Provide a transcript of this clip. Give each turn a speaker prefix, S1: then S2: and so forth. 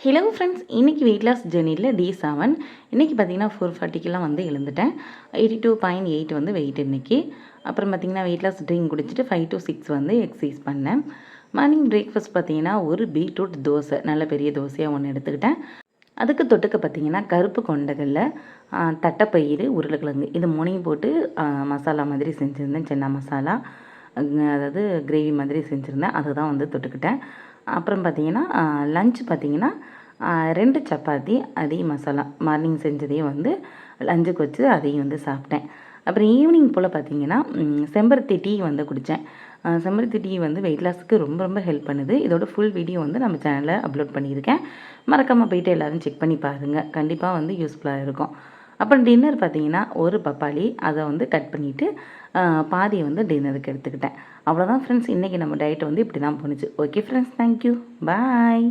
S1: Hello friends, இன்றைக்கி weight loss ஜேர்னியில் டே 7. இன்றைக்கி பார்த்தீங்கன்னா 440க்கெலாம் வந்து எழுந்துட்டேன். 82.8 வந்து வெயிட் இன்றைக்கி. அப்புறம் பார்த்திங்கன்னா வெயிட் லாஸ் ட்ரிங்க் குடிச்சிட்டு 5 to 6 வந்து எக்ஸசைஸ் பண்ணேன். மார்னிங் பிரேக்ஃபாஸ்ட் பார்த்திங்கன்னா ஒரு பீட்ரூட் தோசை, நல்ல பெரிய தோசையாக ஒன்று எடுத்துக்கிட்டேன். அதுக்கு தொட்டுக்க பார்த்திங்கன்னா கருப்பு கொண்டகல்ல, தட்டைப்பயிறு, உருளைக்கிழங்கு இது மூணையும் போட்டு மசாலா மாதிரி செஞ்சுருந்தேன். சென்னா மசாலா, அதாவது கிரேவி மாதிரி செஞ்சுருந்தேன். அதை தான் வந்து தொட்டுக்கிட்டேன். அப்புறம் பார்த்திங்கன்னா லன்ச் பார்த்திங்கன்னா 2 சப்பாத்தி, அதையும் மசாலா மார்னிங் செஞ்சதையும் வந்து லஞ்சுக்கு வச்சு அதையும் வந்து சாப்பிட்டேன். அப்புறம் ஈவினிங் போல் பார்த்திங்கன்னா செம்பருத்தி டீ வந்து குடித்தேன். செம்பருத்தி டீ வந்து வெயிட் லாஸுக்கு ரொம்ப ரொம்ப ஹெல்ப் பண்ணுது. இதோட ஃபுல் வீடியோ வந்து நம்ம சேனலில் அப்லோட் பண்ணியிருக்கேன். மறக்காமல் போய்ட்டு எல்லோரும் செக் பண்ணி பாருங்கள். கண்டிப்பாக வந்து யூஸ்ஃபுல்லாக இருக்கும். அப்புறம் டின்னர் பார்த்திங்கன்னா ஒரு பப்பாளி, அதை வந்து கட் பண்ணிவிட்டு பாதியை வந்து டின்னருக்கு எடுத்துக்கிட்டேன். அவ்வளோதான் ஃப்ரெண்ட்ஸ், இன்றைக்கி நம்ம டயட் வந்து இப்படி தான் போணுச்சு. ஓகே ஃப்ரெண்ட்ஸ், தேங்க்யூ, பாய்.